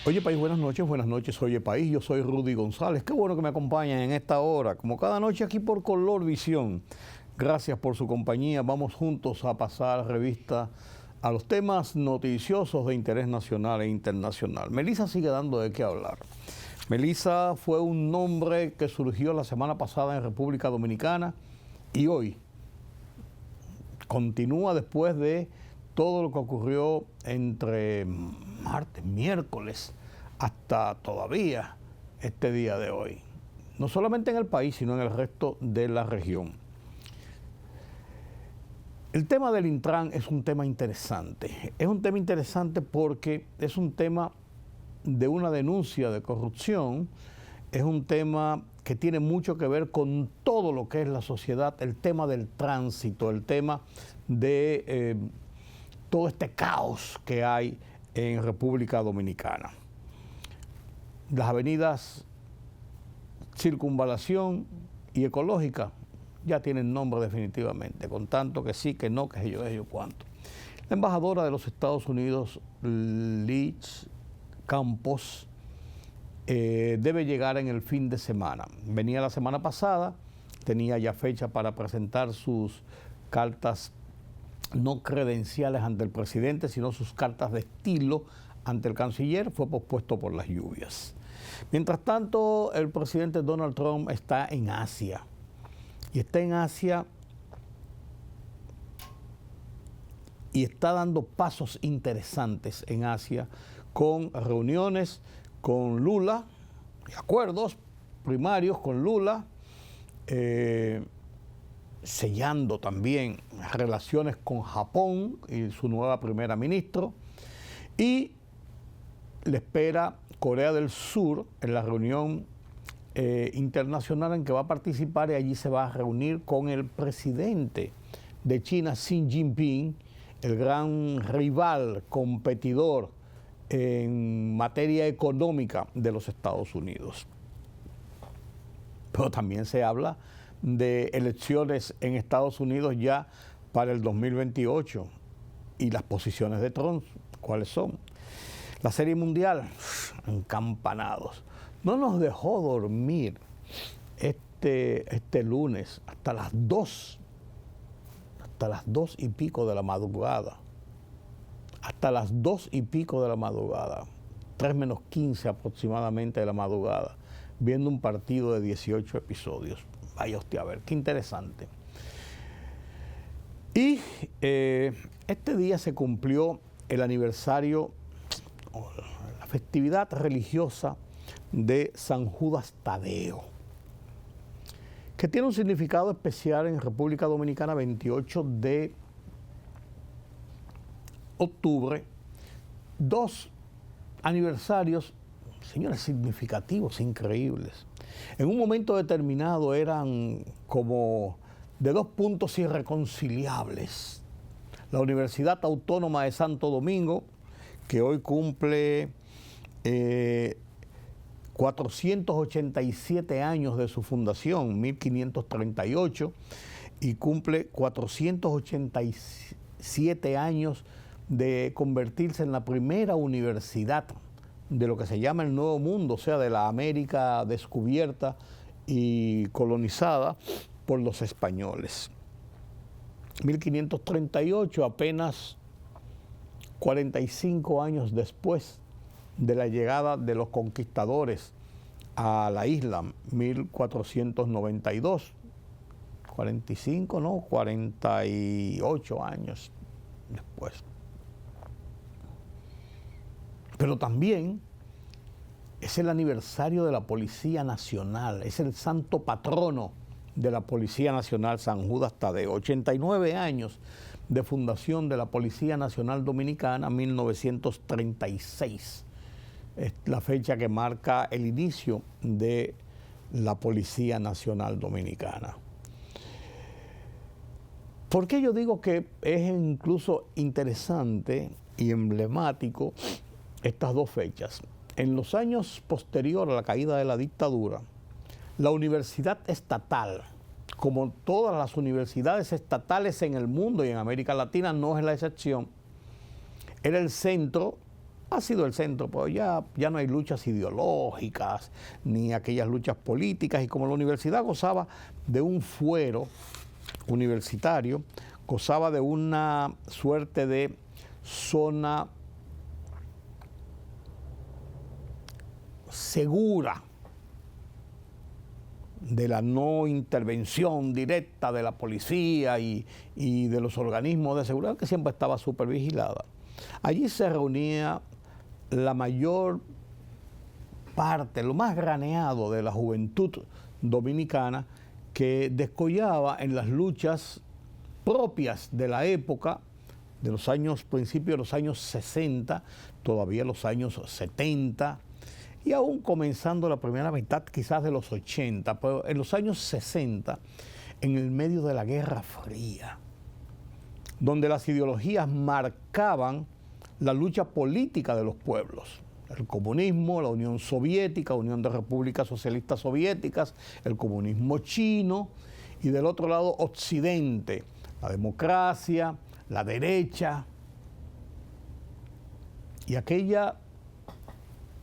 Oye País, buenas noches, Oye País, yo soy Rudy González, qué bueno que me acompañan en esta hora, como cada noche aquí por Color Visión. Gracias por su compañía, vamos juntos a pasar revista a los temas noticiosos de interés nacional e internacional. Melissa sigue dando de qué hablar. Melissa fue un nombre que surgió la semana pasada en República Dominicana y hoy continúa después de todo lo que ocurrió entre martes, miércoles, hasta todavía este día de hoy. No solamente en el país, sino en el resto de la región. El tema del Intran es un tema interesante. Es un tema interesante porque es un tema de una denuncia de corrupción, es un tema que tiene mucho que ver con todo lo que es la sociedad, el tema del tránsito, el tema de todo este caos que hay en República Dominicana. Las avenidas Circunvalación y Ecológica ya tienen nombre definitivamente, con tanto que sí, que no, que yo cuánto. La embajadora de los Estados Unidos, Liz Campos, debe llegar en el fin de semana. Venía la semana pasada, tenía ya fecha para presentar sus cartas no credenciales ante el presidente, sino sus cartas de estilo ante el canciller. Fue pospuesto por las lluvias. Mientras tanto, el presidente Donald Trump está en Asia. Y está en Asia y está dando pasos interesantes en Asia con reuniones con Lula, acuerdos primarios con Lula, sellando también relaciones con Japón y su nueva primera ministra, y le espera Corea del Sur en la reunión internacional en que va a participar, y allí se va a reunir con el presidente de China, Xi Jinping, el gran rival, competidor en materia económica de los Estados Unidos. Pero también se habla de elecciones en Estados Unidos ya para el 2028 y las posiciones de Trump, ¿cuáles son? La Serie Mundial, encampanados. No nos dejó dormir este lunes hasta las 2 y pico de la madrugada. Hasta las 2 y pico de la madrugada, 3 menos 15 aproximadamente de la madrugada, viendo un partido de 18 episodios. Vaya usted a ver, qué interesante. Y este día se cumplió el aniversario, la festividad religiosa de San Judas Tadeo, que tiene un significado especial en República Dominicana. 28 de octubre, 2 aniversarios, señores, significativos, increíbles. En un momento determinado eran como de 2 puntos irreconciliables. La Universidad Autónoma de Santo Domingo, que hoy cumple 487 años de su fundación, 1538, y cumple 487 años de convertirse en la primera universidad de lo que se llama el Nuevo Mundo, o sea, de la América descubierta y colonizada por los españoles. 1538, apenas 45 años después de la llegada de los conquistadores a la isla, 1492, 45, no, 48 años después. Pero también es el aniversario de la Policía Nacional, es el santo patrono de la Policía Nacional, San Judas Tadeo. 89 años de fundación de la Policía Nacional Dominicana, 1936. Es la fecha que marca el inicio de la Policía Nacional Dominicana. ¿Por qué yo digo que es incluso interesante y emblemático estas 2 fechas? En los años posteriores a la caída de la dictadura, la universidad estatal, como todas las universidades estatales en el mundo y en América Latina no es la excepción, era el centro ha sido el centro, pues ya no hay luchas ideológicas, ni aquellas luchas políticas, y como la universidad gozaba de un fuero universitario, gozaba de una suerte de zona segura de la no intervención directa de la policía y de los organismos de seguridad, que siempre estaba supervigilada. Allí se reunía la mayor parte, lo más graneado de la juventud dominicana, que descollaba en las luchas propias de la época, de los años, principios de los años 60, todavía los años 70, y aún comenzando la primera mitad quizás de los 80, pero en los años 60, en el medio de la Guerra Fría, donde las ideologías marcaban la lucha política de los pueblos. El comunismo, la Unión Soviética, Unión de Repúblicas Socialistas Soviéticas, el comunismo chino, y del otro lado Occidente, la democracia, la derecha, y aquella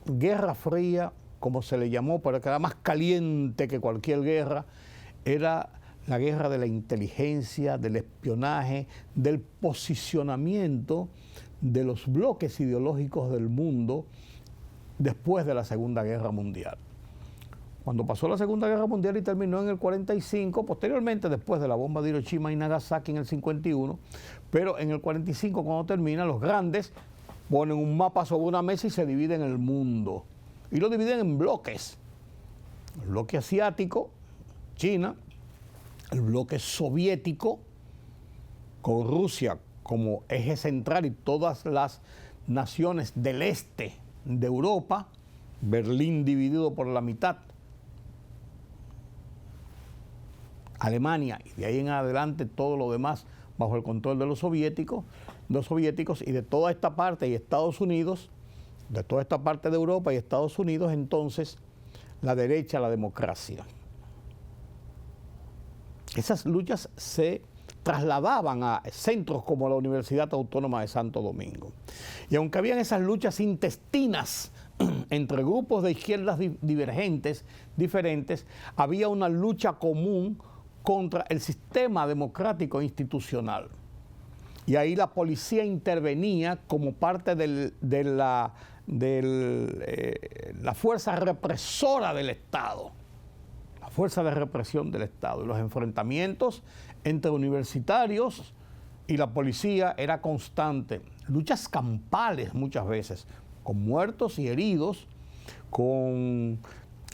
Guerra Fría, como se le llamó, pero que era más caliente que cualquier guerra, era la guerra de la inteligencia, del espionaje, del posicionamiento de los bloques ideológicos del mundo después de la Segunda Guerra Mundial. Cuando pasó la Segunda Guerra Mundial y terminó en el 45, posteriormente después de la bomba de Hiroshima y Nagasaki en el 51, pero en el 45 cuando termina, los grandes ponen un mapa sobre una mesa y se dividen el mundo. Y lo dividen en bloques. El bloque asiático, China, el bloque soviético, con Rusia como eje central y todas las naciones del este de Europa, Berlín dividido por la mitad, Alemania, y de ahí en adelante todo lo demás bajo el control de los soviéticos y de toda esta parte y Estados Unidos, de toda esta parte de Europa y Estados Unidos, entonces la derecha, la democracia. Esas luchas se trasladaban a centros como la Universidad Autónoma de Santo Domingo. Y aunque habían esas luchas intestinas entre grupos de izquierdas divergentes, diferentes, había una lucha común contra el sistema democrático institucional. Y ahí la policía intervenía como parte de la fuerza represora del Estado, la fuerza de represión del Estado. Y los enfrentamientos entre universitarios y la policía era constante. Luchas campales muchas veces, con muertos y heridos, con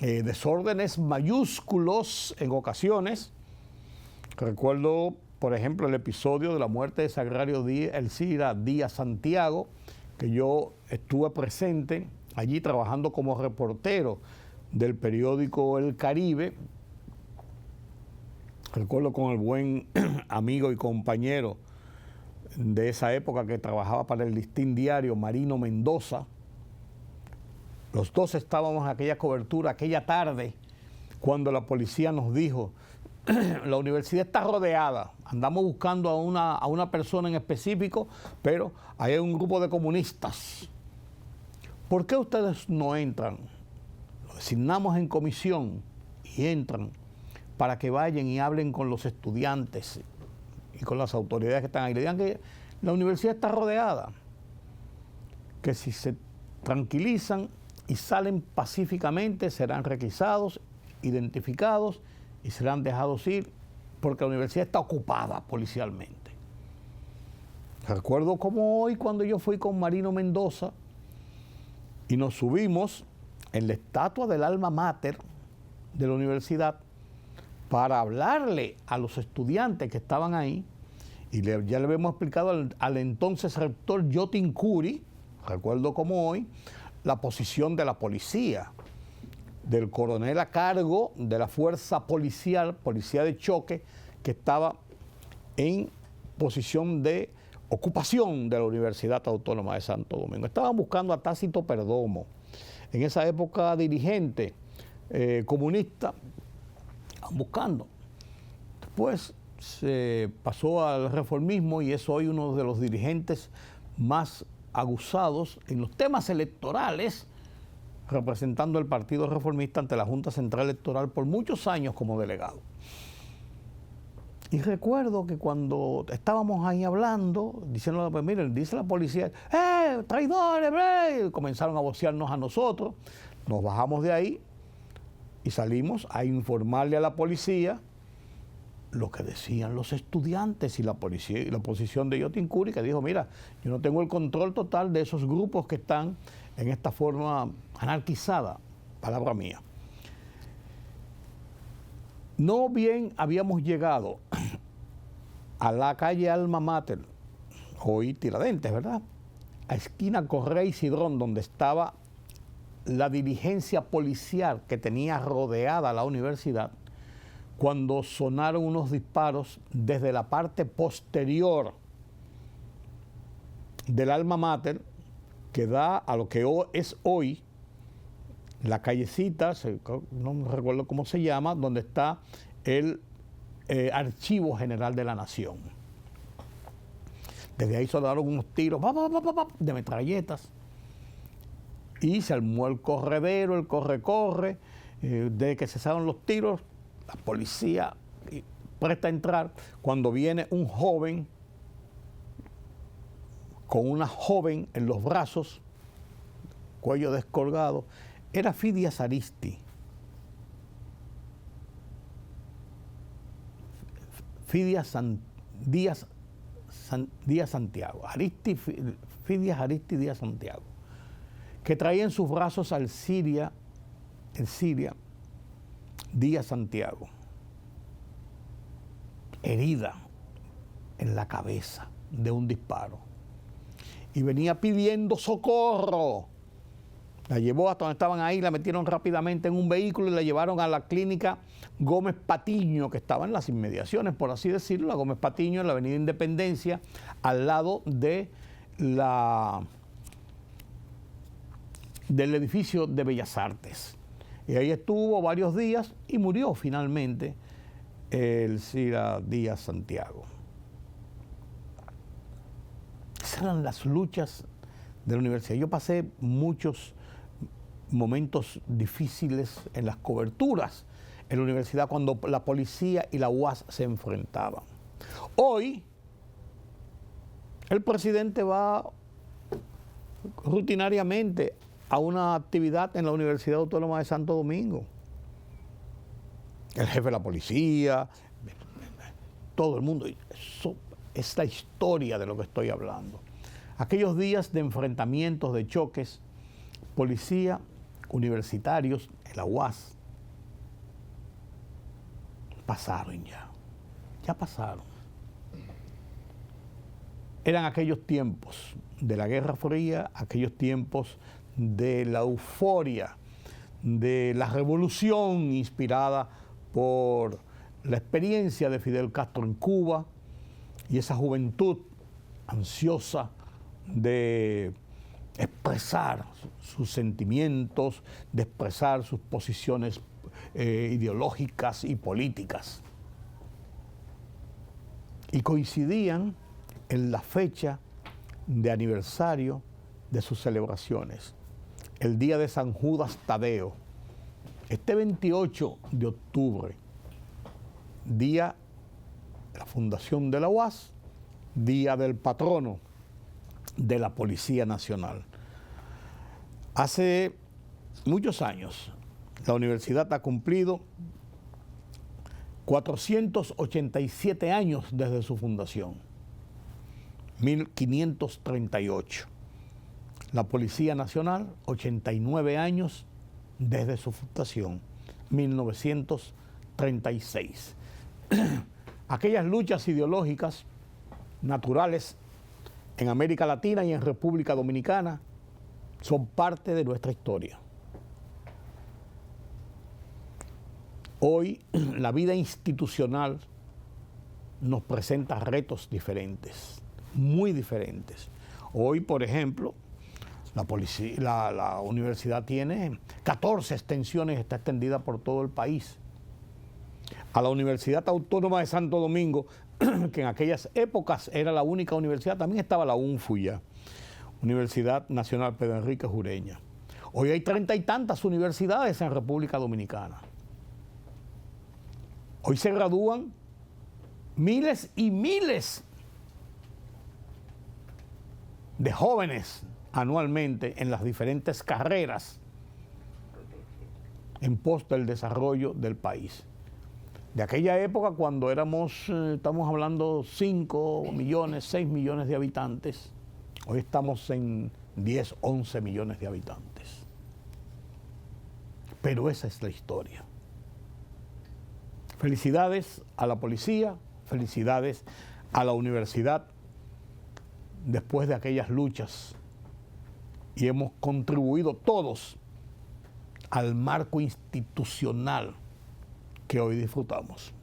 desórdenes mayúsculos en ocasiones. Recuerdo, por ejemplo, el episodio de la muerte de Sagrario Elcira Díaz Santiago, que yo estuve presente allí trabajando como reportero del periódico El Caribe. Recuerdo con el buen amigo y compañero de esa época que trabajaba para el Listín Diario, Marino Mendoza. Los dos estábamos en aquella cobertura, aquella tarde, cuando la policía nos dijo: la universidad está rodeada, andamos buscando a una persona en específico, pero hay un grupo de comunistas. ¿Por qué ustedes no entran? Lo designamos en comisión y entran para que vayan y hablen con los estudiantes y con las autoridades que están ahí. Le digan que la universidad está rodeada, que si se tranquilizan y salen pacíficamente serán requisados, identificados y serán dejados ir, porque la universidad está ocupada policialmente. Recuerdo como hoy cuando yo fui con Marino Mendoza y nos subimos en la estatua del alma mater de la universidad para hablarle a los estudiantes que estaban ahí, y ya le habíamos explicado al entonces rector Yotin Curi, recuerdo como hoy, la posición de la policía, del coronel a cargo de la fuerza policial, policía de choque, que estaba en posición de ocupación de la Universidad Autónoma de Santo Domingo. Estaban buscando a Tácito Perdomo, en esa época dirigente comunista, buscando. Después se pasó al reformismo y es hoy uno de los dirigentes más aguzados en los temas electorales, representando el Partido Reformista ante la Junta Central Electoral por muchos años como delegado. Y recuerdo que cuando estábamos ahí hablando, diciendo, pues miren, dice la policía, traidores, comenzaron a vocearnos a nosotros, nos bajamos de ahí y salimos a informarle a la policía lo que decían los estudiantes y la policía y la oposición de Yotin Curi, que dijo, mira, yo no tengo el control total de esos grupos que están en esta forma anarquizada, palabra mía. No bien habíamos llegado a la calle Alma Mater, hoy Tiradentes, ¿verdad? A esquina Correa y Cidrón, donde estaba la diligencia policial que tenía rodeada la universidad, cuando sonaron unos disparos desde la parte posterior del Alma Mater, que da a lo que es hoy la callecita, no me recuerdo cómo se llama, donde está el Archivo General de la Nación. Desde ahí sonaron unos tiros de metralletas y se armó el corredero, el corre-corre. Desde que cesaron los tiros, la policía presta a entrar cuando viene un joven con una joven en los brazos, cuello descolgado. Era Fidias Aristi. Díaz Santiago. Fidias Aristi Díaz Santiago. Que traía en sus brazos al Siria Díaz Santiago. Herida en la cabeza de un disparo. Y venía pidiendo socorro. La llevó hasta donde estaban ahí, la metieron rápidamente en un vehículo y la llevaron a la clínica Gómez Patiño, que estaba en las inmediaciones, por así decirlo, la Gómez Patiño en la avenida Independencia, al lado de del edificio de Bellas Artes. Y ahí estuvo varios días y murió finalmente el Cira Díaz Santiago. Esas eran las luchas de la universidad. Yo pasé muchos momentos difíciles en las coberturas en la universidad cuando la policía y la UAS se enfrentaban. Hoy, el presidente va rutinariamente a una actividad en la Universidad Autónoma de Santo Domingo. El jefe de la policía, todo el mundo. Eso es la historia de lo que estoy hablando. Aquellos días de enfrentamientos, de choques, policía, universitarios, en la UAS, pasaron ya pasaron. Eran aquellos tiempos de la Guerra Fría, aquellos tiempos de la euforia, de la revolución inspirada por la experiencia de Fidel Castro en Cuba y esa juventud ansiosa de expresar sus sentimientos, de expresar sus posiciones ideológicas y políticas. Y coincidían en la fecha de aniversario de sus celebraciones, el día de San Judas Tadeo, este 28 de octubre, día de la fundación de la UAS, día del patrono de la Policía Nacional. Hace muchos años, la universidad ha cumplido 487 años desde su fundación, 1538. La Policía Nacional, 89 años desde su fundación, 1936. Aquellas luchas ideológicas naturales en América Latina y en República Dominicana son parte de nuestra historia. Hoy la vida institucional nos presenta retos diferentes, muy diferentes. Hoy, por ejemplo, la universidad tiene 14 extensiones, está extendida por todo el país. A la Universidad Autónoma de Santo Domingo, que en aquellas épocas era la única universidad, también estaba la UNFU ya. Universidad Nacional Pedro Enrique Ureña. Hoy hay 30 y tantas universidades en República Dominicana. Hoy se gradúan miles y miles de jóvenes anualmente en las diferentes carreras en pos del desarrollo del país. De aquella época, cuando estamos hablando 5 millones, 6 millones de habitantes, hoy estamos en 10, 11 millones de habitantes. Pero esa es la historia. Felicidades a la policía, felicidades a la universidad después de aquellas luchas, y hemos contribuido todos al marco institucional que hoy disfrutamos.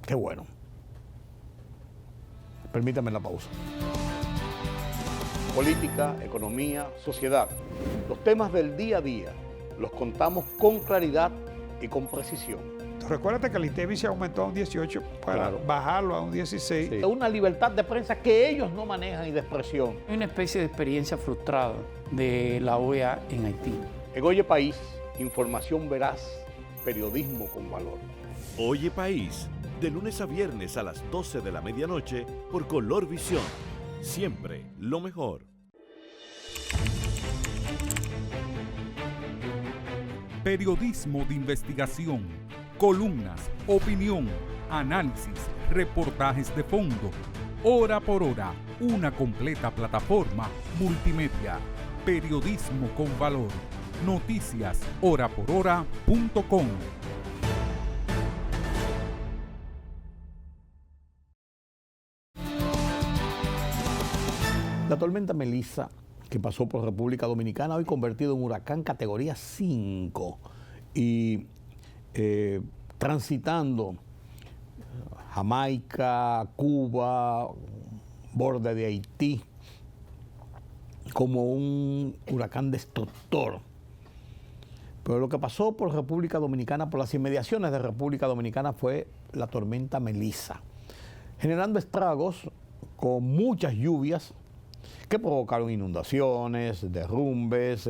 Qué bueno. Permítame la pausa. Política, economía, sociedad. Los temas del día a día los contamos con claridad y con precisión. Recuérdate que el INTEVI se aumentó a un 18 para bajarlo a un 16. Sí. Una libertad de prensa que ellos no manejan y de expresión. Hay una especie de experiencia frustrada de la OEA en Haití. En Oye País, información veraz, periodismo con valor. Oye País, de lunes a viernes a las 12 de la medianoche por Color Visión. Siempre lo mejor. Periodismo de investigación, columnas, opinión, análisis, reportajes de fondo. Hora por hora, una completa plataforma multimedia. Periodismo con valor. Noticias horaporhora.com. La tormenta Melissa, que pasó por República Dominicana, hoy convertido en huracán categoría 5 y transitando Jamaica, Cuba, borde de Haití, como un huracán destructor. Pero lo que pasó por República Dominicana, por las inmediaciones de República Dominicana, fue la tormenta Melissa, generando estragos con muchas lluvias que provocaron inundaciones, derrumbes,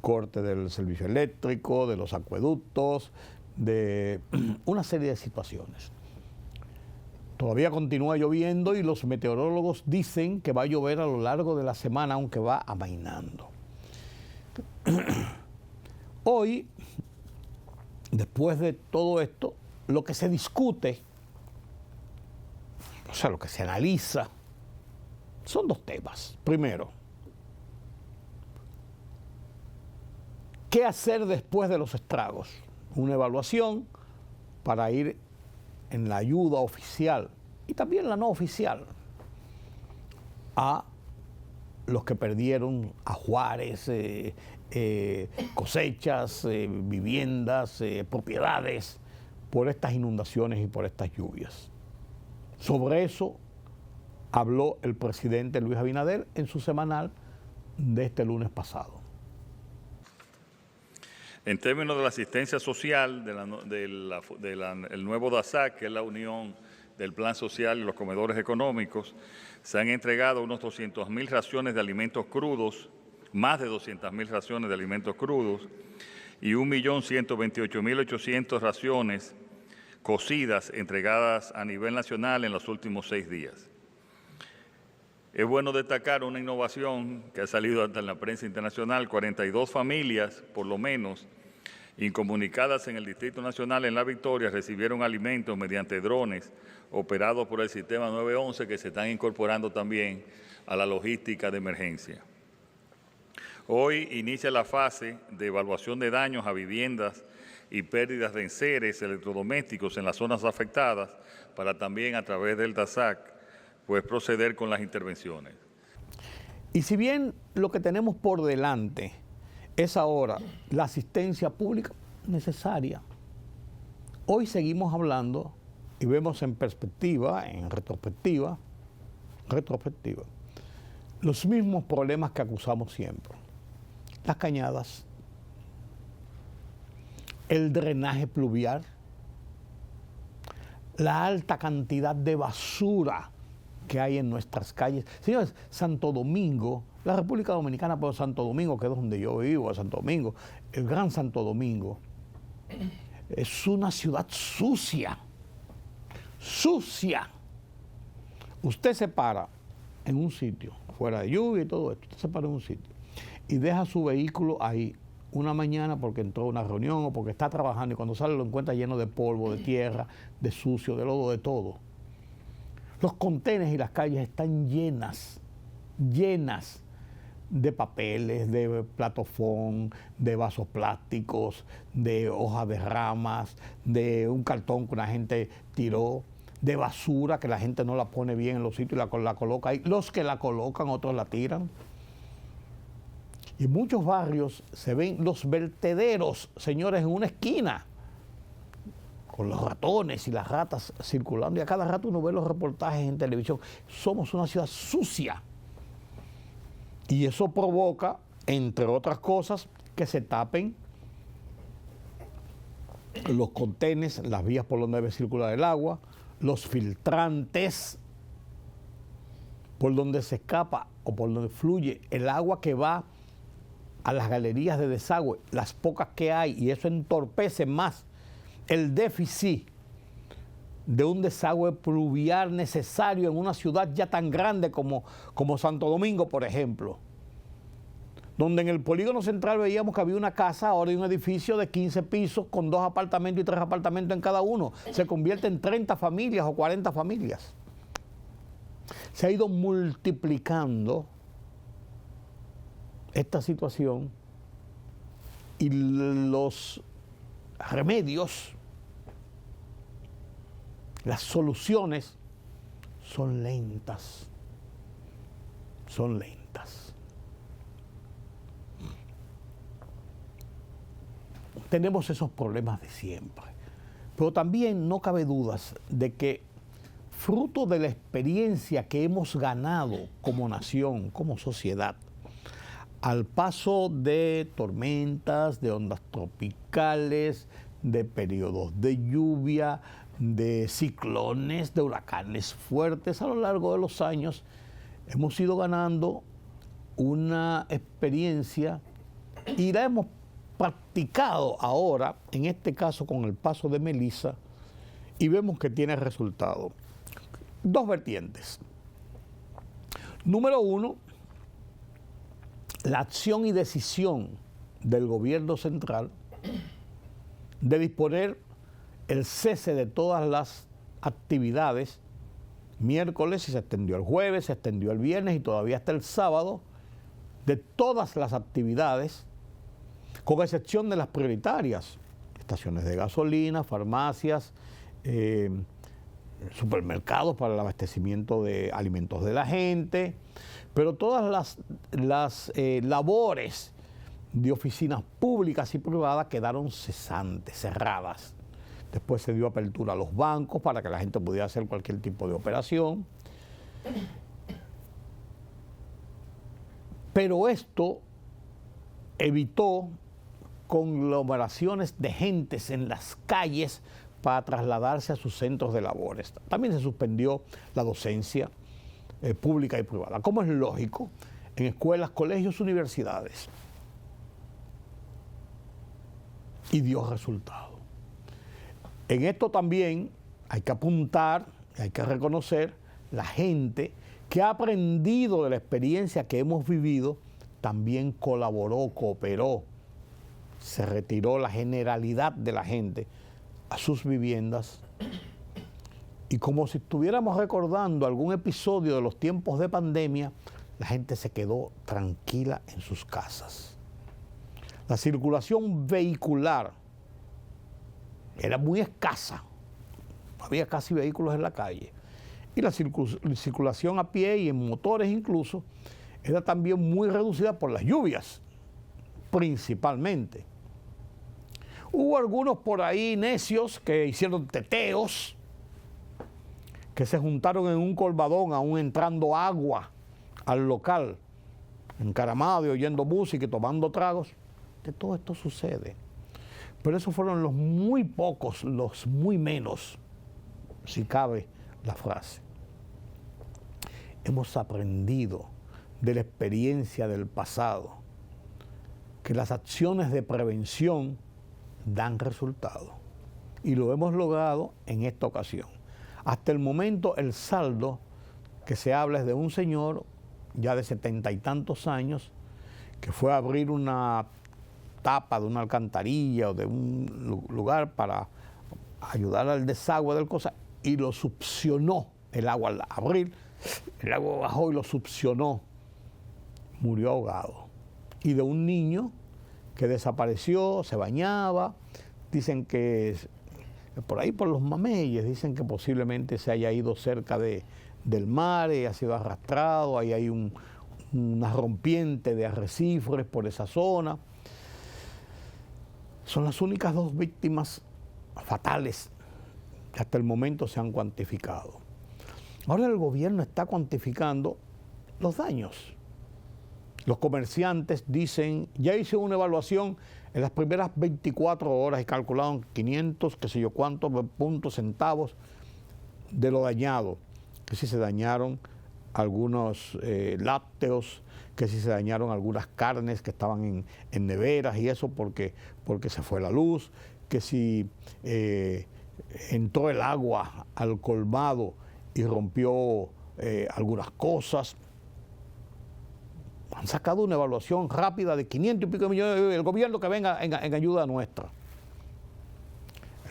corte del servicio eléctrico, de los acueductos, de una serie de situaciones. Todavía continúa lloviendo y los meteorólogos dicen que va a llover a lo largo de la semana, aunque va amainando. Hoy, después de todo esto, lo que se discute, o sea, lo que se analiza, son dos temas. Primero, ¿qué hacer después de los estragos? Una evaluación para ir en la ayuda oficial y también la no oficial a los que perdieron ajuares, cosechas, viviendas, propiedades por estas inundaciones y por estas lluvias. Sobre eso habló el presidente Luis Abinader en su semanal de este lunes pasado. En términos de la asistencia social, el nuevo DASAC, que es la unión del Plan Social y los comedores económicos, se han entregado unos 200.000 raciones de alimentos crudos, más de 200.000 raciones de alimentos crudos y 1.128.800 raciones cocidas entregadas a nivel nacional en los últimos 6 días. Es bueno destacar una innovación que ha salido hasta en la prensa internacional: 42 familias, por lo menos, incomunicadas en el Distrito Nacional en La Victoria, recibieron alimentos mediante drones operados por el sistema 911, que se están incorporando también a la logística de emergencia. Hoy inicia la fase de evaluación de daños a viviendas y pérdidas de enseres electrodomésticos en las zonas afectadas, para también, a través del DASAC, pues proceder con las intervenciones. Y si bien lo que tenemos por delante es ahora la asistencia pública necesaria, hoy seguimos hablando y vemos en perspectiva, en retrospectiva, los mismos problemas que acusamos siempre. Las cañadas, el drenaje pluvial, la alta cantidad de basura que hay en nuestras calles. Señores, Santo Domingo, la República Dominicana, pero Santo Domingo, que es donde yo vivo, Santo Domingo, el Gran Santo Domingo, es una ciudad sucia. Sucia. Usted se para en un sitio, fuera de lluvia y todo esto, usted se para en un sitio y deja su vehículo ahí una mañana porque entró a una reunión o porque está trabajando y cuando sale lo encuentra lleno de polvo, de tierra, de sucio, de lodo, de todo. Los contenedores y las calles están llenas de papeles, de platofón, de vasos plásticos, de hojas de ramas, de un cartón que una gente tiró, de basura que la gente no la pone bien en los sitios y la coloca ahí. Los que la colocan, otros la tiran. Y en muchos barrios se ven los vertederos, señores, en una esquina, con los ratones y las ratas circulando. Y a cada rato uno ve los reportajes en televisión. Somos una ciudad sucia. Y eso provoca, entre otras cosas, que se tapen los contenedores, las vías por donde debe circular el agua, los filtrantes por donde se escapa o por donde fluye el agua que va a las galerías de desagüe, las pocas que hay, y eso entorpece más el déficit de un desagüe pluvial necesario en una ciudad ya tan grande como Santo Domingo, por ejemplo, donde en el polígono central veíamos que había una casa, ahora hay un edificio de 15 pisos con 2 apartamentos y 3 apartamentos en cada uno. Se convierte en 30 familias o 40 familias. Se ha ido multiplicando esta situación y los remedios, las soluciones son lentas. Son lentas. Tenemos esos problemas de siempre. Pero también no cabe dudas de que fruto de la experiencia que hemos ganado como nación, como sociedad, al paso de tormentas, de ondas tropicales, de periodos de lluvia, de ciclones, de huracanes fuertes, a lo largo de los años, hemos ido ganando una experiencia y la hemos practicado ahora, en este caso con el paso de Melissa, y vemos que tiene resultado. 2 vertientes. Número 1, la acción y decisión del gobierno central de disponer el cese de todas las actividades miércoles y se extendió el jueves, se extendió el viernes y todavía hasta el sábado, de todas las actividades, con excepción de las prioritarias, estaciones de gasolina, farmacias, supermercados para el abastecimiento de alimentos de la gente, pero todas las labores de oficinas públicas y privadas quedaron cesantes, cerradas. Después se dio apertura a los bancos para que la gente pudiera hacer cualquier tipo de operación. Pero esto evitó conglomeraciones de gentes en las calles para trasladarse a sus centros de labores. También se suspendió la docencia pública y privada, como es lógico, en escuelas, colegios, universidades. Y dio resultado. En esto también hay que apuntar, hay que reconocer la gente que ha aprendido de la experiencia que hemos vivido, también colaboró, cooperó, se retiró la generalidad de la gente a sus viviendas y como si estuviéramos recordando algún episodio de los tiempos de pandemia, la gente se quedó tranquila en sus casas. La circulación vehicular era muy escasa, no había casi vehículos en la calle. Y la circulación a pie y en motores incluso era también muy reducida por las lluvias, principalmente. Hubo algunos por ahí necios que hicieron teteos, que se juntaron en un colmadón aún entrando agua al local, encaramado y oyendo música y tomando tragos. Que todo esto sucede. Pero esos fueron los muy pocos, los muy menos, si cabe la frase. hemos aprendido de la experiencia del pasado que las acciones de prevención dan resultado. Y lo hemos logrado en esta ocasión. Hasta el momento el saldo que se habla es de un señor ya de 70 y tantos años que fue a abrir una tapa de una alcantarilla o de un lugar para ayudar al desagüe del cosa y lo succionó el agua al abrir, el agua bajó y lo succionó, murió ahogado. Y de un niño que desapareció, se bañaba, dicen que por ahí por los mameyes, dicen que posiblemente se haya ido cerca del mar y ha sido arrastrado, ahí hay una rompiente de arrecifes por esa zona. Son las únicas 2 víctimas fatales que hasta el momento se han cuantificado. Ahora el gobierno está cuantificando los daños. Los comerciantes dicen, ya hice una evaluación en las primeras 24 horas y calcularon 500, qué sé yo cuántos puntos, centavos de lo dañado. Que si se dañaron algunos lácteos, que si se dañaron algunas carnes que estaban en neveras y eso porque se fue la luz, que si entró el agua al colmado y rompió algunas cosas. Han sacado una evaluación rápida de 500 y pico millones el gobierno que venga en ayuda nuestra.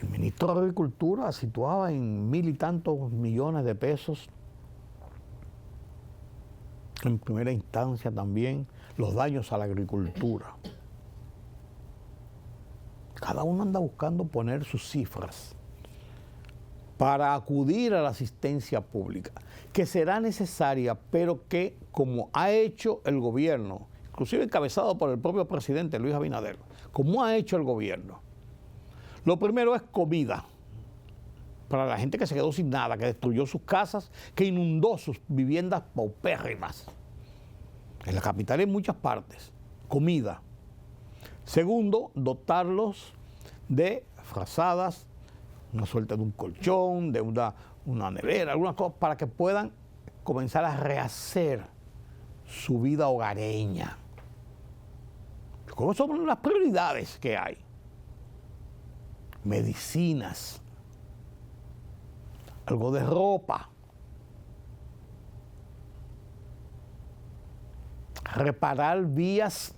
El ministro de Agricultura situaba en 1.000 y tantos millones de pesos. En primera instancia también los daños a la agricultura. Cada uno anda buscando poner sus cifras para acudir a la asistencia pública, que será necesaria, pero que, como ha hecho el gobierno, inclusive encabezado por el propio presidente Luis Abinader, como ha hecho el gobierno, lo primero es comida para la gente que se quedó sin nada, que destruyó sus casas, que inundó sus viviendas paupérrimas. En la capital y en muchas partes, comida. Segundo, dotarlos de frazadas, una suerte de un colchón, de una nevera, algunas cosas para que puedan comenzar a rehacer su vida hogareña. ¿Cómo son las prioridades que hay? Medicinas, algo de ropa, reparar vías,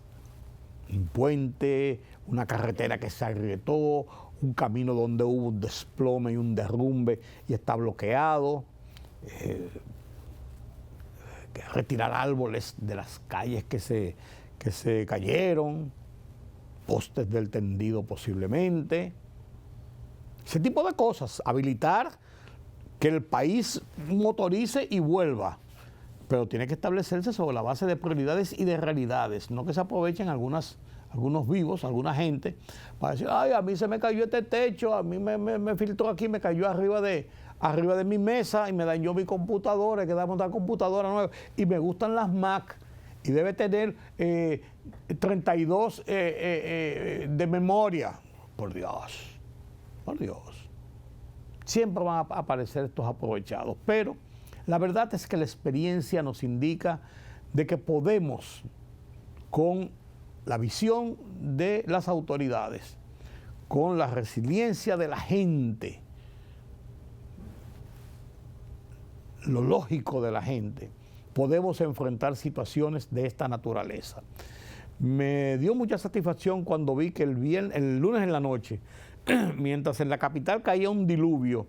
un puente, una carretera que se agrietó, un camino donde hubo un desplome y un derrumbe y está bloqueado, retirar árboles de las calles que se cayeron, postes del tendido posiblemente, ese tipo de cosas, habilitar que el país motorice y vuelva, pero tiene que establecerse sobre la base de prioridades y de realidades, no que se aprovechen algunos vivos, alguna gente, para decir, ay, a mí se me cayó este techo, a mí me filtró aquí, me cayó arriba de mi mesa y me dañó mi computadora, hay que darme otra computadora nueva, y me gustan las Mac, y debe tener 32 de memoria. Por Dios, por Dios. Siempre van a aparecer estos aprovechados, pero la verdad es que la experiencia nos indica de que podemos, con la visión de las autoridades, con la resiliencia de la gente, lo lógico de la gente, podemos enfrentar situaciones de esta naturaleza. Me dio mucha satisfacción cuando vi que el lunes en la noche, mientras en la capital caía un diluvio,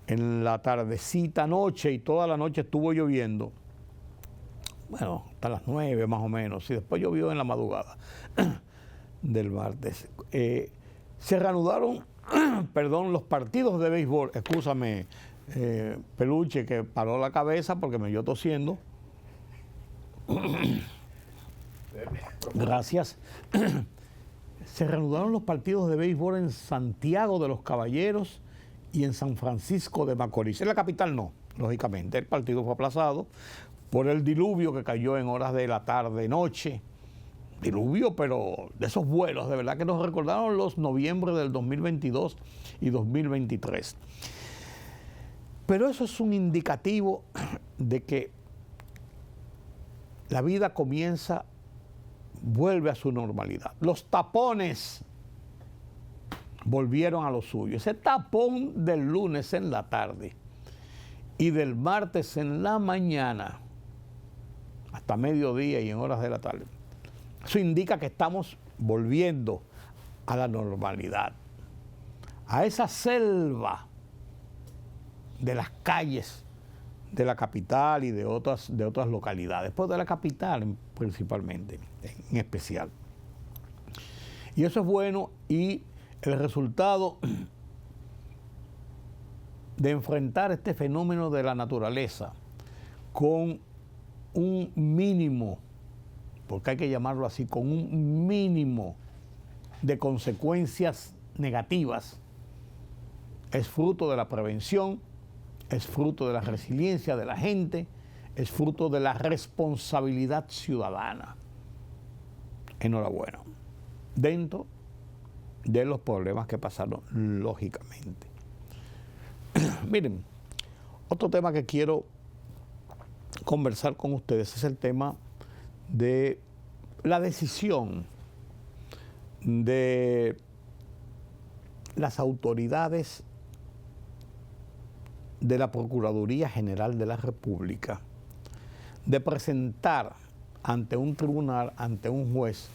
en la tardecita noche y toda la noche estuvo lloviendo, bueno, hasta las 9 más o menos, y después llovió en la madrugada del martes. Se reanudaron, los partidos de béisbol, excúsame, Peluche, que paró la cabeza porque me dio tosiendo. Gracias. Se reanudaron los partidos de béisbol en Santiago de los Caballeros y en San Francisco de Macorís. En la capital no, lógicamente. El partido fue aplazado por el diluvio que cayó en horas de la tarde-noche. Diluvio, pero de esos vuelos, de verdad que nos recordaron los noviembre del 2022 y 2023. Pero eso es un indicativo de que la vida vuelve a su normalidad. Los tapones volvieron a lo suyo. Ese tapón del lunes en la tarde y del martes en la mañana hasta mediodía y en horas de la tarde, eso indica que estamos volviendo a la normalidad, a esa selva de las calles de la capital y de otras localidades, pues de la capital principalmente, en especial. Y eso es bueno, y el resultado de enfrentar este fenómeno de la naturaleza con un mínimo, porque hay que llamarlo así, con un mínimo de consecuencias negativas, es fruto de la prevención, es fruto de la resiliencia de la gente, es fruto de la responsabilidad ciudadana. Enhorabuena. Dentro de los problemas que pasaron, lógicamente. Miren, otro tema que quiero conversar con ustedes es el tema de la decisión de las autoridades de la Procuraduría General de la República de presentar ante un tribunal, ante un juez,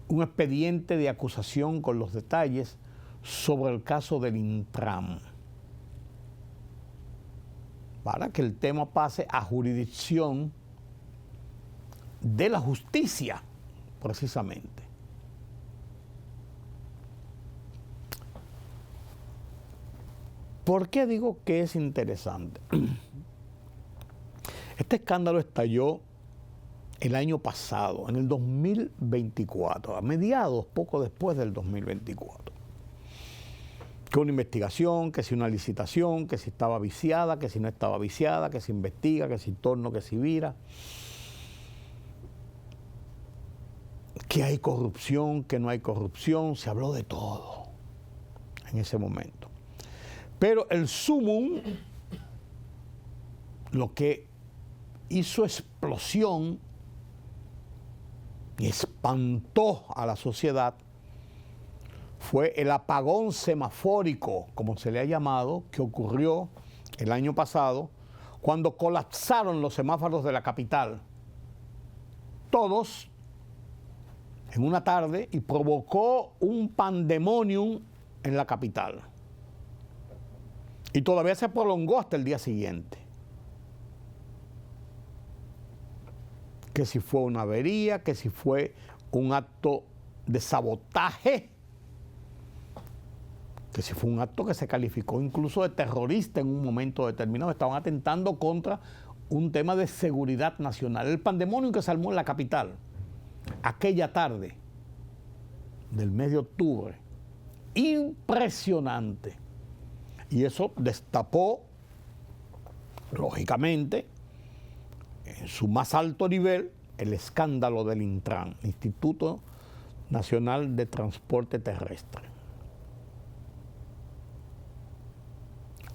un expediente de acusación con los detalles sobre el caso del Intran, para que el tema pase a jurisdicción de la justicia, precisamente. ¿Por qué digo que es interesante? Este escándalo estalló el año pasado, en el 2024, a mediados, poco después del 2024. Que una investigación, que si una licitación, que si estaba viciada, que si no estaba viciada, que se investiga, que si torno, que si vira. Que hay corrupción, que no hay corrupción, se habló de todo en ese momento. Pero el sumum, lo que hizo explosión y espantó a la sociedad, fue el apagón semafórico, como se le ha llamado, que ocurrió el año pasado, cuando colapsaron los semáforos de la capital, todos en una tarde, y provocó un pandemonium en la capital. Y todavía se prolongó hasta el día siguiente. Que si fue una avería, que si fue un acto de sabotaje, que si fue un acto que se calificó incluso de terrorista en un momento determinado. Estaban atentando contra un tema de seguridad nacional. El pandemonio que se armó en la capital aquella tarde del mes de octubre, impresionante. Y eso destapó, lógicamente, en su más alto nivel, el escándalo del Intran, Instituto Nacional de Transporte Terrestre.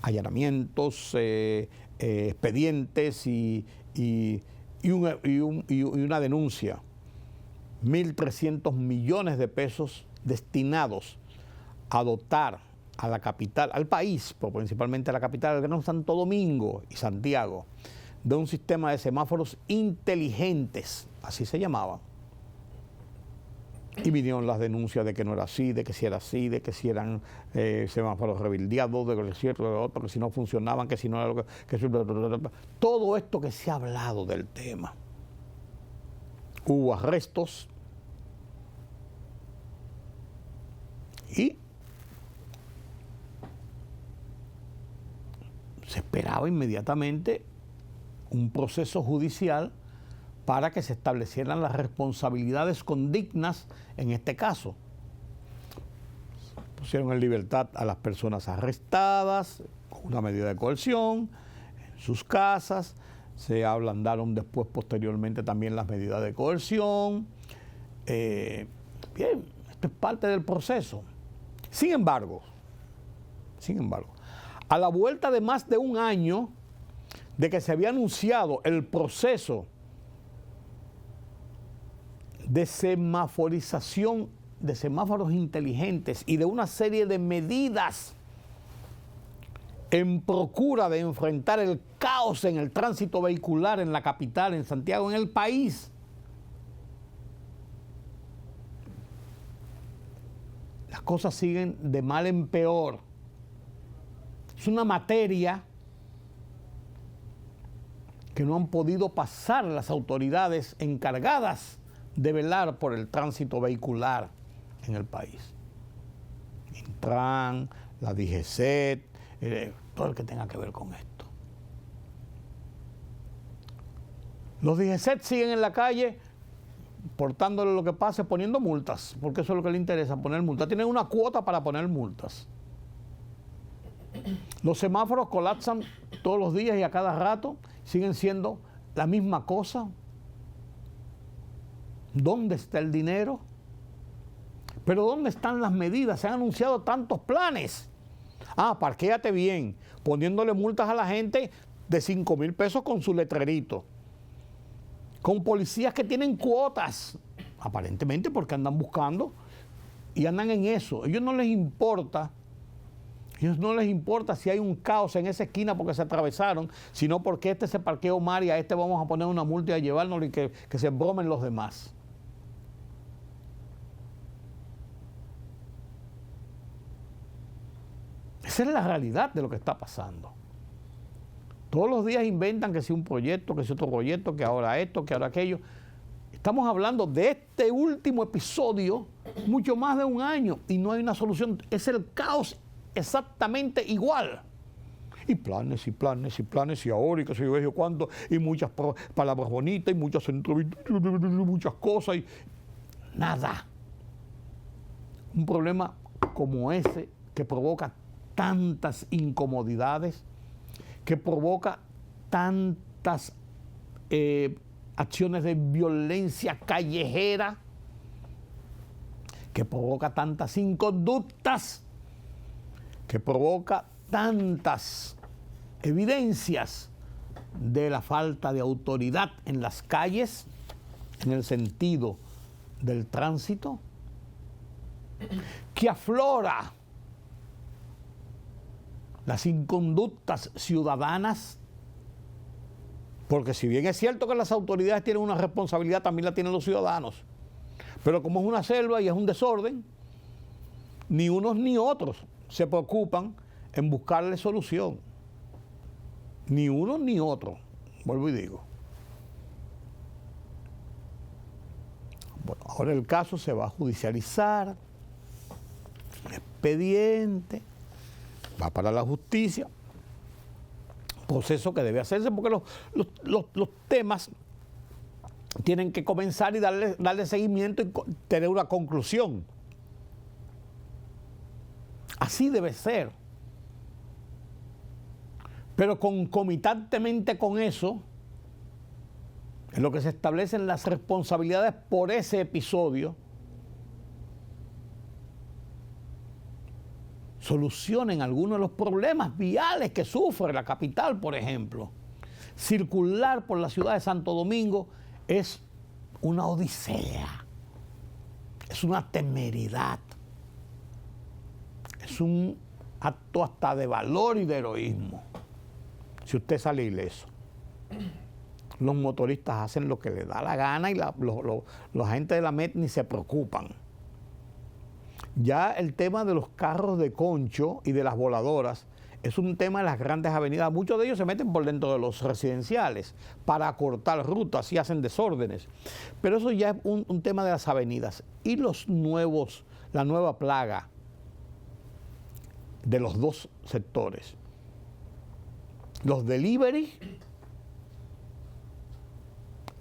Allanamientos, expedientes y una denuncia. 1.300 millones de pesos destinados a dotar a la capital, al país, pero principalmente a la capital, el Gran Santo Domingo y Santiago, de un sistema de semáforos inteligentes, así se llamaban. Y vinieron las denuncias de que no era así, de que si era así, de que si eran semáforos rebildeados, de que es cierto, de lo otro, que si no funcionaban, que si no era lo que... Todo esto que se ha hablado del tema. Hubo arrestos y se esperaba inmediatamente un proceso judicial para que se establecieran las responsabilidades condignas en este caso. Pusieron en libertad a las personas arrestadas con una medida de coerción en sus casas, se ablandaron después posteriormente también las medidas de coerción. Bien, esto es parte del proceso. Sin embargo, a la vuelta de más de un año de que se había anunciado el proceso de semaforización de semáforos inteligentes y de una serie de medidas en procura de enfrentar el caos en el tránsito vehicular en la capital, en Santiago, en el país. Las cosas siguen de mal en peor. Es una materia que no han podido pasar las autoridades encargadas de velar por el tránsito vehicular en el país. Intran, la DGCET, todo el que tenga que ver con esto. Los DGCET siguen en la calle portándole lo que pase, poniendo multas, porque eso es lo que le interesa, poner multas. Tienen una cuota para poner multas. Los semáforos colapsan todos los días y a cada rato, siguen siendo la misma cosa. ¿Dónde está el dinero? Pero ¿dónde están las medidas? Se han anunciado tantos planes. Parquéate bien, poniéndole multas a la gente de 5,000 pesos con su letrerito. Con policías que tienen cuotas, aparentemente porque andan buscando y andan en eso. A ellos no les importa si hay un caos en esa esquina porque se atravesaron, sino porque este se parqueó mal y a este vamos a poner una multa y a llevárnoslo y que se bromen los demás. Esa es la realidad de lo que está pasando. Todos los días inventan que si un proyecto, que si otro proyecto, que ahora esto, que ahora aquello. Estamos hablando de este último episodio, mucho más de un año, y no hay una solución. Es el caos exactamente igual. Y planes, y planes, y planes, y ahora, y que se yo cuánto, y muchas palabras bonitas, y muchas entrevistas, muchas cosas, y nada. Un problema como ese que provoca tantas incomodidades, que provoca tantas acciones de violencia callejera, que provoca tantas inconductas, que provoca tantas evidencias de la falta de autoridad en las calles, en el sentido del tránsito, que aflora las inconductas ciudadanas, porque si bien es cierto que las autoridades tienen una responsabilidad, también la tienen los ciudadanos, pero como es una selva y es un desorden, ni unos ni otros se preocupan en buscarle solución, ni uno ni otro, vuelvo y digo. Bueno, ahora el caso se va a judicializar, un expediente, va para la justicia, proceso que debe hacerse porque los temas tienen que comenzar y darle seguimiento y tener una conclusión. Así debe ser. Pero concomitantemente con eso, en lo que se establecen las responsabilidades por ese episodio, solucionen algunos de los problemas viales que sufre la capital, por ejemplo. Circular por la ciudad de Santo Domingo es una odisea, es una temeridad, es un acto hasta de valor y de heroísmo, si usted sale ileso. Los motoristas hacen lo que les da la gana y los agentes de la MET ni se preocupan. Ya el tema de los carros de concho y de las voladoras es un tema de las grandes avenidas. Muchos de ellos se meten por dentro de los residenciales para acortar rutas y hacen desórdenes. Pero eso ya es un tema de las avenidas. Y la nueva plaga de los dos sectores. Los delivery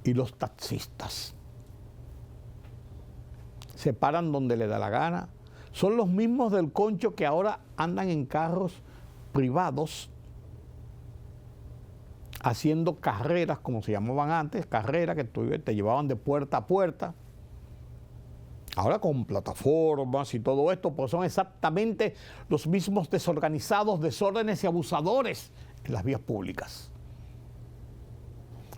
y los taxistas. Se paran donde le da la gana. Son los mismos del concho que ahora andan en carros privados haciendo carreras, como se llamaban antes, carreras que te llevaban de puerta a puerta, Ahora con plataformas y todo esto, pues son exactamente los mismos desorganizados, desórdenes y abusadores en las vías públicas.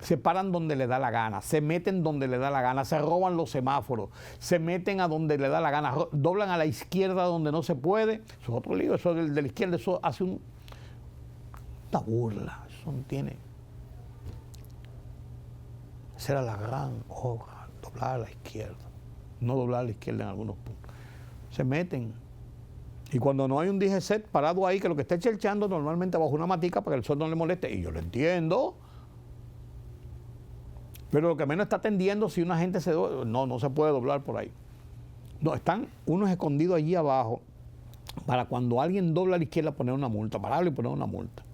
Se paran donde le da la gana, se meten donde le da la gana, se roban los semáforos, se meten a donde le da la gana, doblan a la izquierda donde no se puede. Eso es otro lío, eso de la izquierda, eso hace una burla, eso no tiene. Esa era la gran obra, doblar a la izquierda. No doblar a la izquierda en algunos puntos. Se meten. Y cuando no hay un DGC parado ahí, que lo que está chelchando normalmente bajo una matica para que el sol no le moleste, y yo lo entiendo, pero lo que menos está atendiendo si una gente no se puede doblar por ahí. No, están unos escondidos allí abajo para cuando alguien dobla a la izquierda poner una multa, pararlo y poner una multa.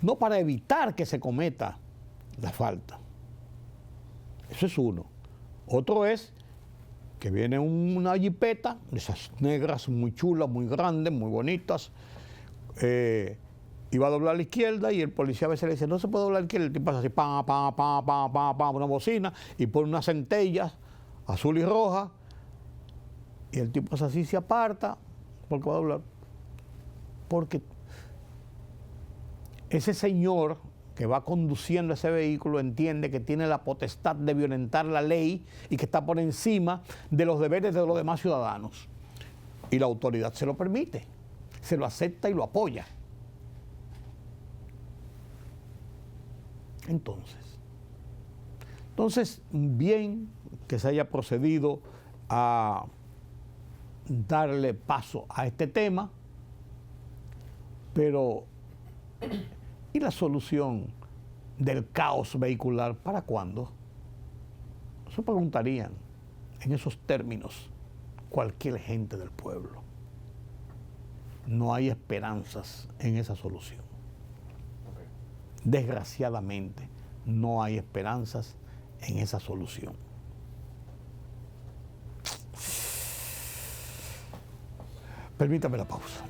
No para evitar que se cometa la falta. Eso es uno. Otro es que viene una jipeta, esas negras muy chulas, muy grandes, muy bonitas, y va a doblar a la izquierda y el policía a veces le dice, no se puede doblar a la izquierda, el tipo hace así, una bocina y pone unas centellas azul y roja, y el tipo hace así, se aparta, porque va a doblar. Porque ese señor que va conduciendo ese vehículo entiende que tiene la potestad de violentar la ley y que está por encima de los deberes de los demás ciudadanos. Y la autoridad se lo permite, se lo acepta y lo apoya. Entonces, bien que se haya procedido a darle paso a este tema, pero ¿y la solución del caos vehicular para cuándo? Eso preguntarían en esos términos cualquier gente del pueblo. No hay esperanzas en esa solución. Desgraciadamente, no hay esperanzas en esa solución. Permítame la pausa.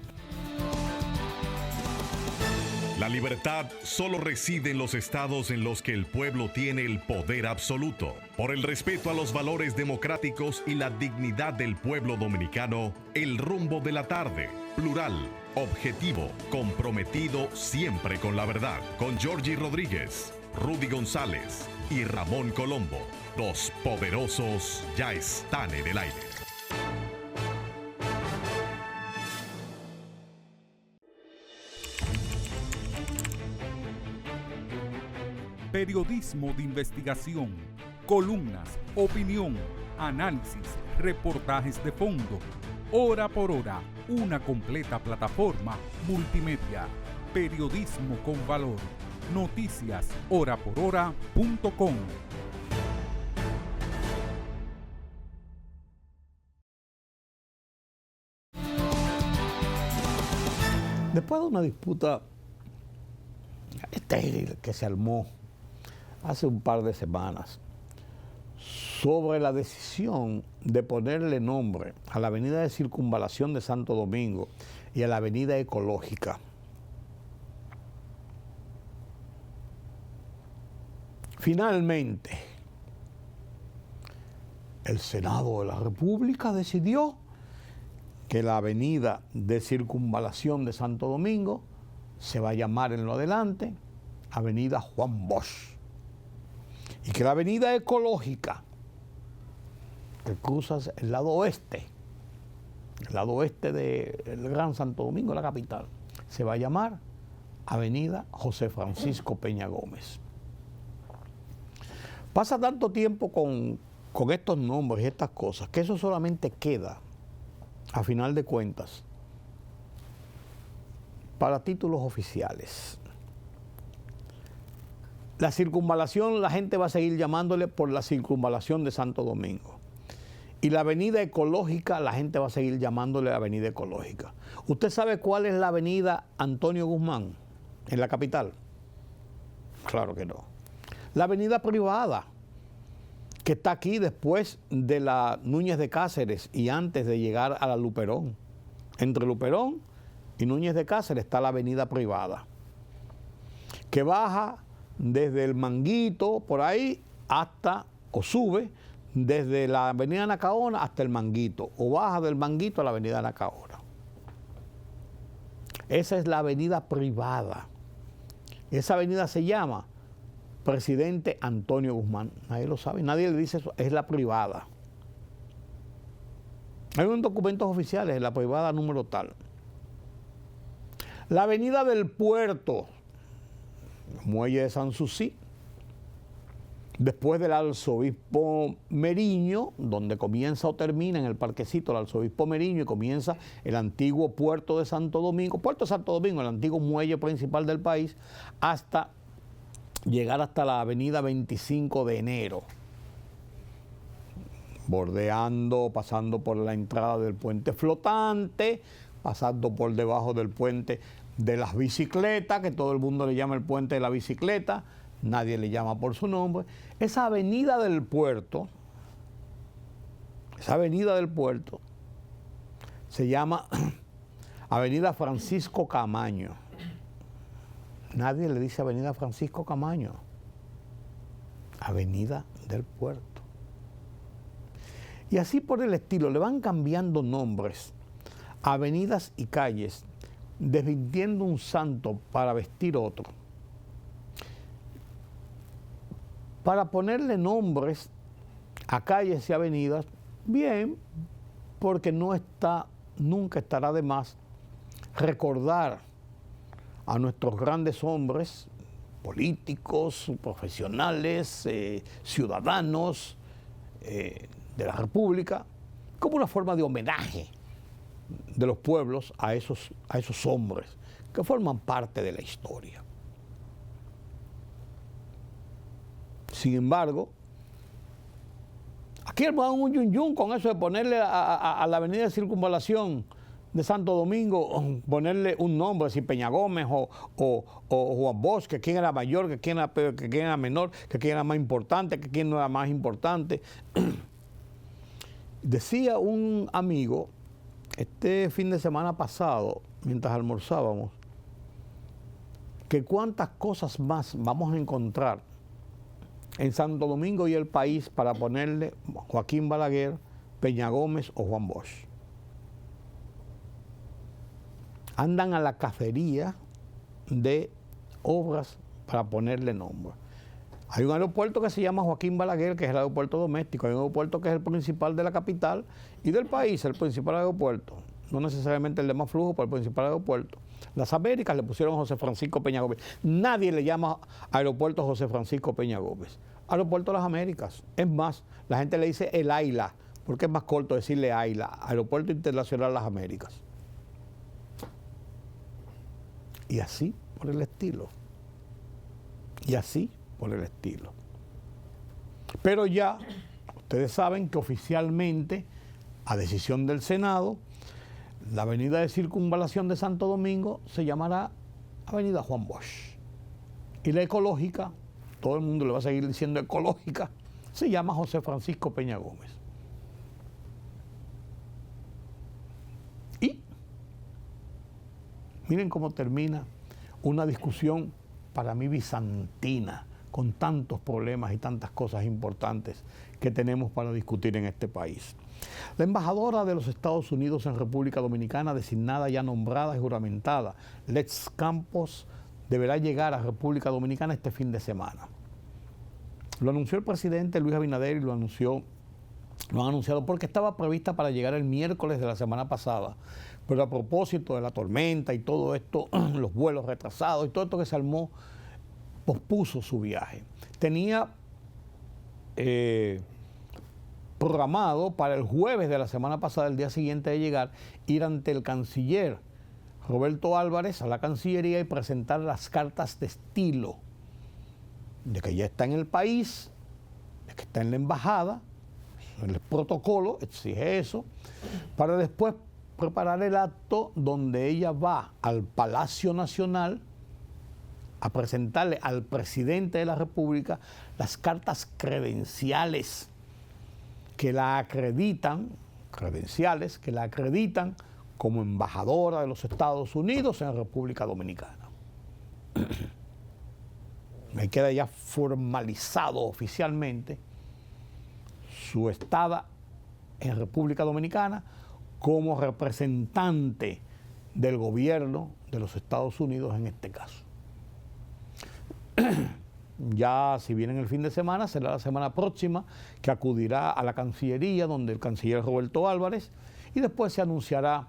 La libertad solo reside en los estados en los que el pueblo tiene el poder absoluto. Por el respeto a los valores democráticos y la dignidad del pueblo dominicano, el rumbo de la tarde, plural, objetivo, comprometido siempre con la verdad. Con Georgie Rodríguez, Rudy González y Ramón Colombo. Los poderosos ya están en el aire. Periodismo de investigación, columnas, opinión, análisis, reportajes de fondo, hora por hora, una completa plataforma multimedia. Periodismo con valor. Noticias horaporhora.com. Después de una disputa estéril que se armó hace un par de semanas sobre la decisión de ponerle nombre a la avenida de Circunvalación de Santo Domingo y a la avenida Ecológica, finalmente el Senado de la República decidió que la avenida de Circunvalación de Santo Domingo se va a llamar en lo adelante Avenida Juan Bosch, y que la avenida Ecológica, que cruza el lado oeste del Gran Santo Domingo, la capital, se va a llamar Avenida José Francisco Peña Gómez. Pasa tanto tiempo con estos nombres y estas cosas que eso solamente queda, a final de cuentas, para títulos oficiales. La circunvalación, la gente va a seguir llamándole por la Circunvalación de Santo Domingo. Y la avenida Ecológica, la gente va a seguir llamándole avenida Ecológica. ¿Usted sabe cuál es la avenida Antonio Guzmán en la capital? Claro que no. La avenida privada, que está aquí después de la Núñez de Cáceres y antes de llegar a la Luperón. Entre Luperón y Núñez de Cáceres está la avenida privada, que baja desde el Manguito por ahí hasta, o sube desde la avenida Nacaona hasta el Manguito, o baja del Manguito a la avenida Nacaona. Esa es la avenida privada. Esa avenida se llama Presidente Antonio Guzmán. Nadie lo sabe, nadie le dice eso, es la privada. Hay unos documentos oficiales en la privada número tal. La avenida del Puerto, Muelle de Sanssouci, después del Arzobispo Meriño, donde comienza o termina en el parquecito el Arzobispo Meriño y comienza el antiguo puerto de Santo Domingo, Puerto de Santo Domingo, el antiguo muelle principal del país, hasta llegar hasta la avenida 25 de Enero, bordeando, pasando por la entrada del puente flotante, pasando por debajo del puente de las bicicletas, que todo el mundo le llama el puente de la bicicleta, nadie le llama por su nombre. Esa avenida del puerto se llama Avenida Francisco Camaño. Nadie le dice Avenida Francisco Camaño, Avenida del Puerto. Y así por el estilo, le van cambiando nombres, avenidas y calles, desvistiendo un santo para vestir otro, para ponerle nombres a calles y avenidas, bien, porque nunca estará de más recordar a nuestros grandes hombres, políticos, profesionales, ciudadanos de la República, como una forma de homenaje de los pueblos a esos hombres que forman parte de la historia. Sin embargo, aquí van un yun con eso de ponerle a la avenida de Circunvalación de Santo Domingo, ponerle un nombre, si Peña Gómez o Juan Bosch, que quién era mayor, que quién era menor, que quién era más importante, que quién no era más importante. Decía un amigo este fin de semana pasado, mientras almorzábamos, que cuántas cosas más vamos a encontrar en Santo Domingo y el país para ponerle Joaquín Balaguer, Peña Gómez o Juan Bosch. Andan a la cacería de obras para ponerle nombre. Hay un aeropuerto que se llama Joaquín Balaguer, que es el aeropuerto doméstico. Hay un aeropuerto que es el principal de la capital y del país, el principal aeropuerto. No necesariamente el de más flujo, pero el principal aeropuerto. Las Américas le pusieron José Francisco Peña Gómez. Nadie le llama aeropuerto José Francisco Peña Gómez. Aeropuerto de las Américas. Es más, la gente le dice el AILA, porque es más corto decirle AILA, Aeropuerto Internacional de las Américas. Y así por el estilo. Y así por el estilo. Pero ya ustedes saben que oficialmente, a decisión del Senado, la avenida de Circunvalación de Santo Domingo se llamará Avenida Juan Bosch. Y la ecológica, todo el mundo le va a seguir diciendo ecológica, se llama José Francisco Peña Gómez. Y miren cómo termina una discusión para mí bizantina, con tantos problemas y tantas cosas importantes que tenemos para discutir en este país. La embajadora de los Estados Unidos en República Dominicana, designada ya nombrada y juramentada, Letts Campos, deberá llegar a República Dominicana este fin de semana. Lo anunció el presidente Luis Abinader y lo han anunciado porque estaba prevista para llegar el miércoles de la semana pasada. Pero a propósito de la tormenta y todo esto, los vuelos retrasados y todo esto que se armó, pospuso su viaje. Tenía programado para el jueves de la semana pasada, el día siguiente de llegar, ir ante el canciller Roberto Álvarez a la Cancillería y presentar las cartas de estilo de que ya está en el país, de que está en la embajada, el protocolo exige eso, para después preparar el acto donde ella va al Palacio Nacional a presentarle al presidente de la República las cartas credenciales que la acreditan, como embajadora de los Estados Unidos en República Dominicana. Ahí queda ya formalizado oficialmente su estada en República Dominicana como representante del gobierno de los Estados Unidos en este caso. Ya si viene el fin de semana, será la semana próxima que acudirá a la Cancillería, donde el canciller Roberto Álvarez, y después se anunciará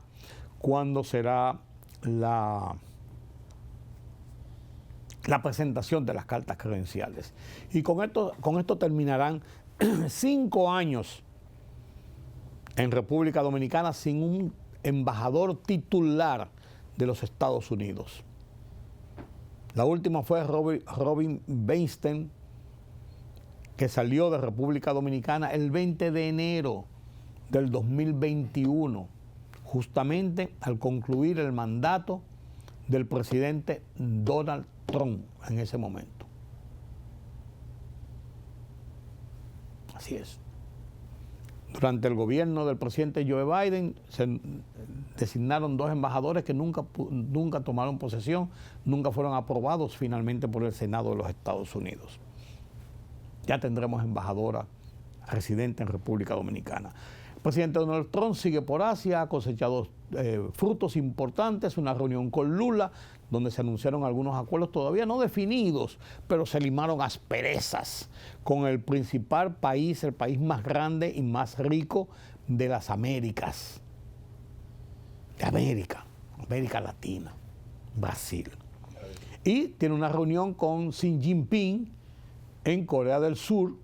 cuándo será la presentación de las cartas credenciales. Y con esto terminarán 5 años en República Dominicana sin un embajador titular de los Estados Unidos. La última fue Robin Weinstein, que salió de República Dominicana el 20 de enero del 2021, justamente al concluir el mandato del presidente Donald Trump en ese momento. Así es. Durante el gobierno del presidente Joe Biden se designaron 2 embajadores que nunca tomaron posesión, nunca fueron aprobados finalmente por el Senado de los Estados Unidos. Ya tendremos embajadora residente en República Dominicana. El presidente Donald Trump sigue por Asia, ha cosechado frutos importantes, una reunión con Lula, donde se anunciaron algunos acuerdos todavía no definidos, pero se limaron asperezas con el principal país, el país más grande y más rico de las Américas. De América Latina, Brasil. Y tiene una reunión con Xi Jinping en Corea del Sur,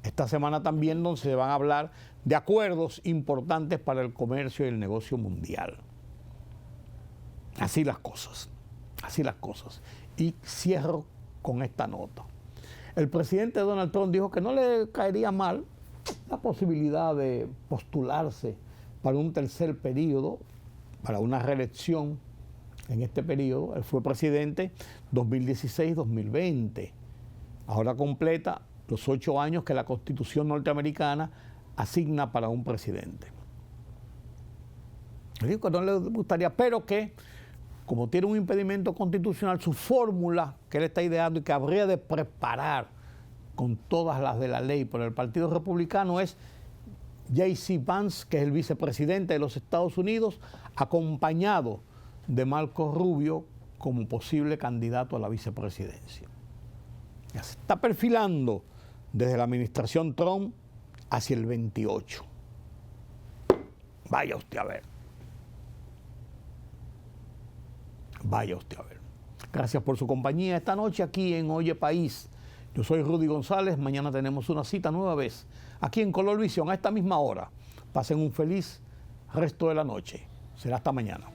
esta semana también, donde se van a hablar de acuerdos importantes para el comercio y el negocio mundial. Así las cosas. Y cierro con esta nota. El presidente Donald Trump dijo que no le caería mal la posibilidad de postularse para un tercer periodo, para una reelección en este periodo. Él fue presidente 2016-2020. Ahora completa los 8 años que la Constitución norteamericana asigna para un presidente. Le digo que no le gustaría, pero que como tiene un impedimento constitucional, su fórmula que él está ideando y que habría de preparar con todas las de la ley por el Partido Republicano es J.C. Vance, que es el vicepresidente de los Estados Unidos, acompañado de Marco Rubio como posible candidato a la vicepresidencia. Ya se está perfilando desde la administración Trump hacia el 28. Vaya usted a ver. Gracias por su compañía esta noche aquí en Oye País. Yo soy Rudy González. Mañana tenemos una cita nueva vez aquí en Color Visión a esta misma hora. Pasen un feliz resto de la noche. Será hasta mañana.